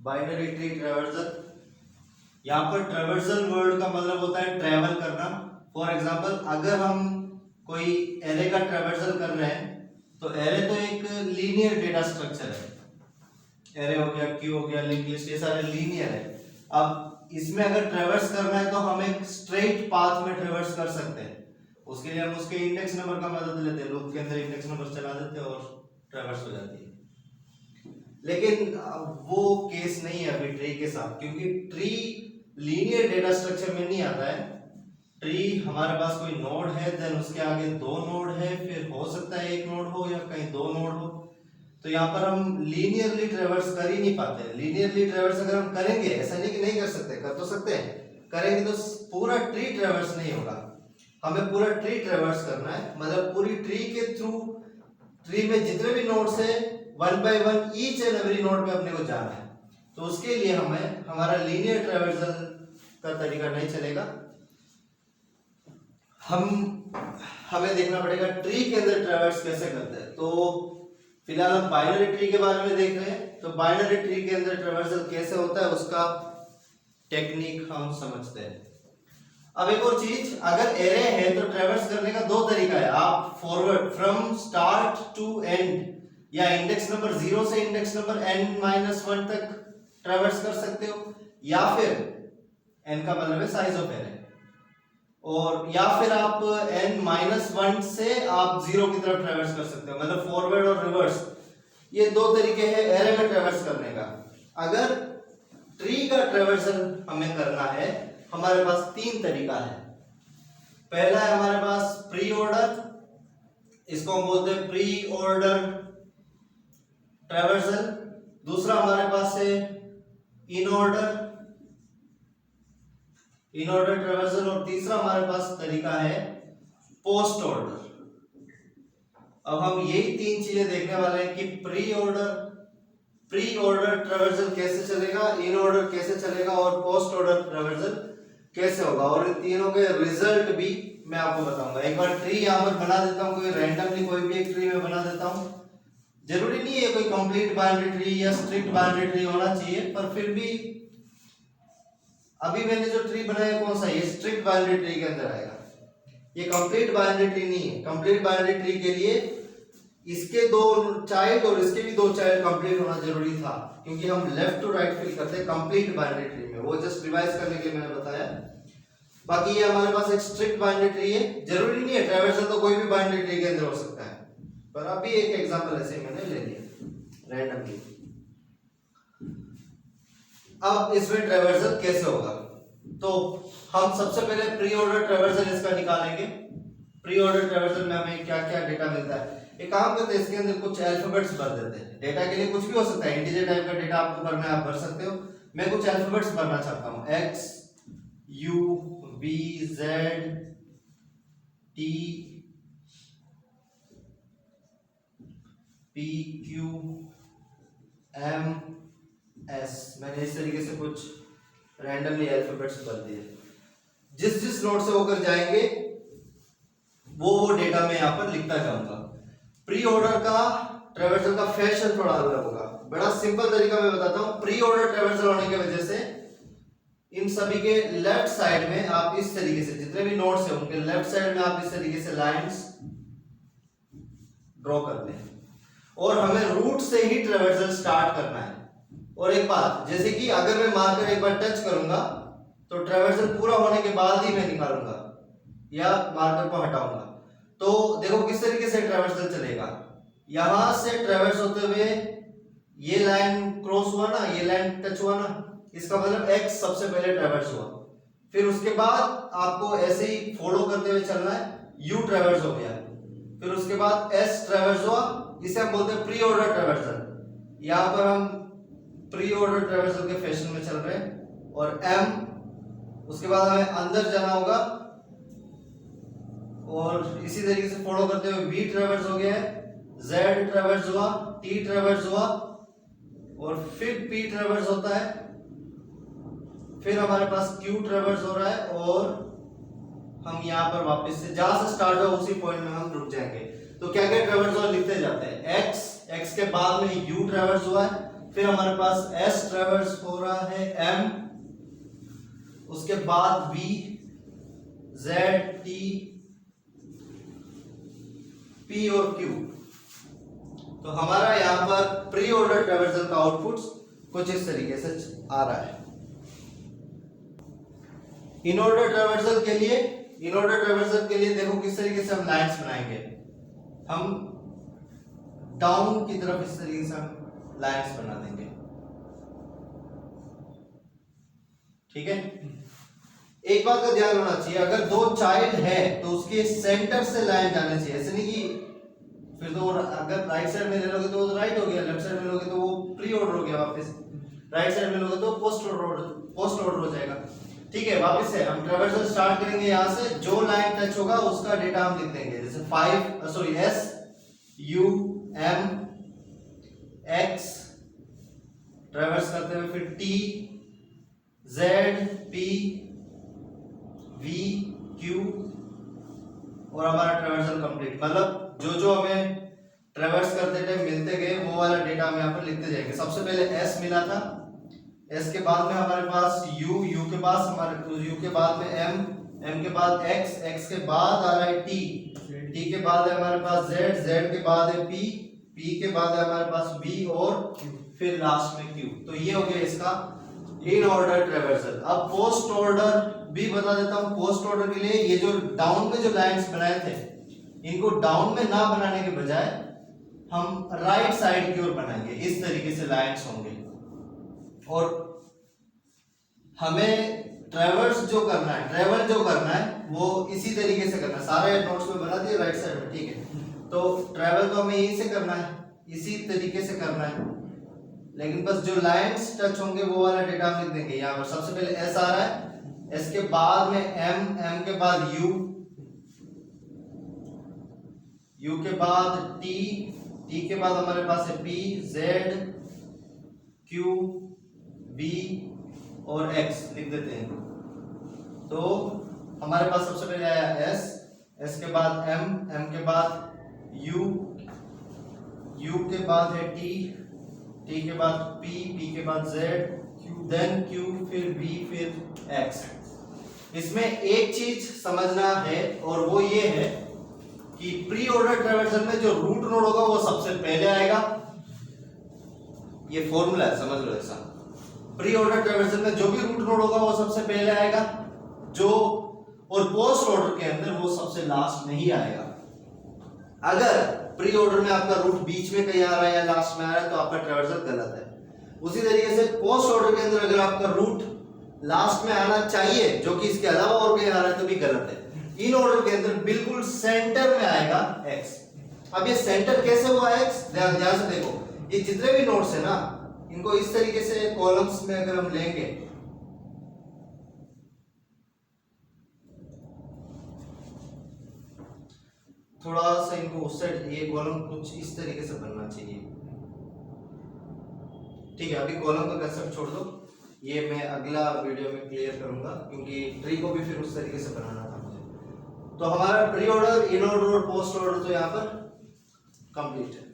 Binary tree traversal. यहाँ पर traversal word का मतलब होता है ट्रैवल करना। फॉर एग्जांपल अगर हम कोई एरे का ट्रैवर्सल कर रहे हैं तो एरे तो एक लीनियर डेटा स्ट्रक्चर है। एरे हो गया, क्यू हो गया, लिंक लिस्ट, ये सारे लीनियर है। अब इसमें अगर ट्रैवर्स करना है तो हम एक स्ट्रेट पाथ में ट्रैवर्स कर सकते हैं। उसके लिए हम उसके इंडेक्स नंबर का मदद लेते हैं, लूप के अंदर इंडेक्स नंबर चला देते हैं और ट्रैवर्स हो जाती है। लेकिन वो केस नहीं है अभी ट्री के साथ, क्योंकि ट्री लीनियर डेटा स्ट्रक्चर में नहीं आता है। ट्री हमारे पास कोई नोड है, देन उसके आगे दो नोड है, फिर हो सकता है एक नोड हो या कहीं दो नोड हो। तो यहाँ पर हम लीनियरली ट्रैवर्स कर ही नहीं पाते। लीनियरली ट्रैवर्स अगर हम करेंगे, ऐसा नहीं कि नहीं कर सकते, कर तो सकते हैं, करेंगे तो पूरा ट्री ट्रैवर्स नहीं होगा। हमें पूरा ट्री ट्रैवर्स करना है, मतलब पूरी ट्री के थ्रू ट्री में जितने भी नोड्स है one by one each and every node पे अपने को जाना है। तो उसके लिए हमें हमारा लीनियर ट्रैवर्सल का तरीका नहीं चलेगा। हमें देखना पड़ेगा ट्री के अंदर ट्रैवर्स कैसे करते हैं। तो फिलहाल हम बाइनरी ट्री के बारे में देख रहे हैं। तो बाइनरी ट्री के अंदर ट्रैवर्सल कैसे होता है उसका टेक्निक हम समझते हैं। अब एक और चीज, अगर एरे है तो ट्रैवर्स करने का दो तरीका है। आप forward from start to end या इंडेक्स नंबर 0 से इंडेक्स नंबर n-1 तक ट्रैवर्स कर सकते हो, या फिर n का मतलब है साइज ऑफ एरे, और या फिर आप n-1 से आप 0 की तरफ ट्रैवर्स कर सकते हो, मतलब फॉरवर्ड और रिवर्स। ये दो तरीके हैं एरे में ट्रैवर्स करने का। अगर ट्री का ट्रैवर्सल हमें करना है, हमारे पास तीन तरीका है। पहला है हमारे पास प्री ऑर्डर, इसको हम बोलते हैं प्री ऑर्डर ट्रैवर्सल। दूसरा हमारे पास है इन ऑर्डर ट्रैवर्सल, और तीसरा हमारे पास तरीका है पोस्ट ऑर्डर। अब हम यही तीन चीजें देखने वाले हैं कि प्री ऑर्डर ट्रैवर्सल कैसे चलेगा, इन ऑर्डर कैसे चलेगा और पोस्ट ऑर्डर ट्रैवर्सल कैसे होगा, और इन तीनों के रिजल्ट भी मैं आपको बताऊंगा। एक बार ट्री यहाँ पर बना देता हूँ, कोई रैंडमली कोई भी एक ट्री में बना देता हूँ। जरूरी नहीं है कोई कंप्लीट बाइनरी ट्री या स्ट्रिक्ट बाइनरी ट्री होना चाहिए, पर फिर भी अभी मैंने जो ट्री बनाया कौन सा, ये स्ट्रिक्ट बाइनरी ट्री के अंदर आएगा। ये कंप्लीट बाइनरी ट्री नहीं है। कंप्लीट बाइनरी ट्री के लिए इसके दो चाइल्ड और इसके भी दो चाइल्ड कंप्लीट होना जरूरी था, क्योंकि हम लेफ्ट टू राइट फिल करते हैं कंप्लीट बाइनरी ट्री में। वो जस्ट रिवाइज करने के लिए मैंने बताया। बाकी ये हमारे पास एक स्ट्रिक्ट बाइनरी ट्री है। जरूरी नहीं है ट्रैवर्सल तो कोई भी बाइनरी ट्री के अंदर हो सकता है, पर अभी एक एग्जांपल ऐसे मैंने ले लिया रैंडमली। अब इसमें ट्रैवर्सल कैसे होगा, तो हम सबसे पहले प्री ऑर्डर ट्रैवर्सल इसका निकालेंगे। प्री ऑर्डर ट्रैवर्सल में हमें क्या क्या डेटा मिलता है। एक काम करते हैं, इसके अंदर कुछ अल्फाबेट्स भर देते हैं। डेटा के लिए कुछ भी हो सकता है, इंटीजर टाइप का डेटा आपको भरना है आप भर सकते हो। मैं कुछ अल्फाबेट्स भरना चाहता हूं, x u v z t p q m s। मैंने इस तरीके से कुछ रैंडमली अल्फाबेट्स भर दिए। जिस जिस नोड से होकर जाएंगे वो डेटा मैं यहाँ पर लिखता जाऊंगा। प्री ऑर्डर का ट्रैवर्सल का फैशन थोड़ा अलग होगा। बड़ा सिंपल तरीका मैं बताता हूँ। प्री ऑर्डर ट्रैवर्सल होने की वजह से इन सभी के लेफ्ट साइड में आप इस तरीके से, जितने भी नोड्स हैं उनके लेफ्ट साइड में आप इस तरीके से लाइंस ड्रॉ करते हैं, और हमें रूट से ही ट्रैवर्सल स्टार्ट करना है। और एक बात, जैसे कि अगर मैं मार्कर एक बार टच करूंगा तो ट्रैवर्सल पूरा होने के बाद ही मैं निकालूंगा या मार्कर को हटाऊंगा। तो देखो किस तरीके से ट्रैवर्सल चलेगा। यहां से ट्रैवर्स होते हुए ये लाइन क्रॉस हुआ ना, ये लाइन टच हुआ ना, इसका मतलब x सबसे पहले ट्रैवर्स हुआ। फिर उसके बाद आपको ऐसे ही फॉलो करते हुए चलना है, u ट्रैवर्स हो गया। फिर उसके बाद s ट्रैवर्स हुआ, इसे हम बोलते हैं प्री ऑर्डर ट्रैवर्सल। यहां पर हम प्री ऑर्डर ट्रैवर्सल के फैशन में चल रहे हैं। और m, उसके बाद हमें अंदर जाना होगा और इसी तरीके से फॉलो करते हुए v ट्रैवर्स हो गया है, z ट्रैवर्स हुआ, t ट्रैवर्स हुआ, और फिर p ट्रैवर्स होता है, फिर हमारे पास q ट्रैवर्स हो रहा है, और हम यहाँ पर वापस से जहां से स्टार्ट हुआ उसी पॉइंट में हम रुक जाएंगे। तो क्या क्या ट्रैवर्स हुआ लिखते जाते हैं। x के बाद में u ट्रैवर्स हुआ है, फिर हमारे पास S ट्रेवर्स हो रहा है M, उसके बाद V, Z, T, P और Q। तो हमारा यहां पर प्री ऑर्डर ट्रेवर्सल का आउटपुट कुछ इस तरीके से आ रहा है। इन ऑर्डर ट्रेवर्सल के लिए देखो किस तरीके से हम लाइंस बनाएंगे। हम डाउन की तरफ इस तरीके से हम लाइंस बना देंगे, ठीक है। एक बात का ध्यान होना चाहिए, अगर दो चाइल्ड है तो उसके सेंटर से लाइन जाने चाहिए। ऐसे नहीं कि फिर तो अगर राइट साइड में ले लोगे तो राइट हो गया, लेफ्ट साइड में लोगे तो वो प्री ऑर्डर हो गया, वापस राइट साइड में लोगे तो पोस्ट ऑर्डर हो जाएगा, ठीक है। वापस से हम ट्रेवर्सल स्टार्ट करेंगे, यहां से जो लाइन टच होगा उसका डेटा हम लिख देंगे, जैसे S U M X ट्रेवर्स करते हुए, फिर T Z P V Q और हमारा ट्रेवर्सल कंप्लीट। मतलब जो हमें ट्रेवर्स करते टाइम मिलते गए वो वाला डेटा हम यहाँ पर लिखते जाएंगे। सबसे पहले S मिला था, S के बाद में हमारे पास U, U के बाद में M के बाद X के बाद आ रहा है T के बाद है हमारे पास Z के बाद है P के बाद है हमारे पास V और फिर लास्ट में Q। तो ये हो गया इसका इन ऑर्डर ट्रेवर्सल। अब पोस्ट ऑर्डर भी बता देता हूं। पोस्ट ऑर्डर के लिए ये जो डाउन में जो लाइंस बनाए थे, इनको डाउन में ना बनाने के बजाय हम राइट साइड की ओर बनाएंगे। इस तरीके से लाइंस होंगे और हमें ट्रेवल जो करना है वो इसी तरीके से करना है। सारे नोट्स में बना दिए राइट साइड में, ठीक है। तो ट्रेवल तो हमें यहीं से करना है, इसी तरीके से करना है, लेकिन बस जो लाइंस टच होंगे वो वाला डेटा हम लिख देंगे। यहाँ पर सबसे पहले S आ रहा है, S के बाद में M के बाद U के बाद T के बाद हमारे पास है P Z Q B और X लिख देते हैं। तो हमारे पास सबसे पहले आया S के बाद M के बाद U के बाद है T के बाद P के बाद Z देन Q फिर V फिर X। इसमें एक चीज समझना है और वो ये है कि प्री ऑर्डर ट्रेवर्सल में जो रूट नोड होगा वो सबसे पहले आएगा। ये फॉर्मूला है, समझ लो ऐसा। प्री ऑर्डर ट्रेवर्सल में जो भी रूट नोड होगा वो सबसे पहले आएगा, और पोस्ट ऑर्डर के अंदर वो सबसे लास्ट में ही आएगा। अगर प्री ऑर्डर में आपका रूट बीच में कहीं आ रहा है या लास्ट में आ रहा है तो आपका ट्रेवर्सल गलत है। उसी तरीके से पोस्ट ऑर्डर के अंदर अगर आपका रूट लास्ट में आना चाहिए जो कि इसके अलावा और कहीं आ रहा है तो भी गलत है। इन ऑर्डर के अंदर बिल्कुल सेंटर में आएगा X। अब ये सेंटर कैसे हुआ X, ध्यान से देखो। ये जितने भी नोड्स है ना, इनको इस तरीके से कॉलम्स में अगर हम लेंगे, थोड़ा सा इनको उस साइड, ये कॉलम कुछ इस तरीके से बनना चाहिए, ठीक है। अभी कॉलम का कंसेप्ट छोड़ दो, ये मैं अगला वीडियो में क्लियर करूंगा, क्योंकि ट्री को भी फिर उस तरीके से बनाना था मुझे। तो हमारा प्री ऑर्डर, इन ऑर्डर और पोस्ट ऑर्डर तो यहाँ पर कंप्लीट है।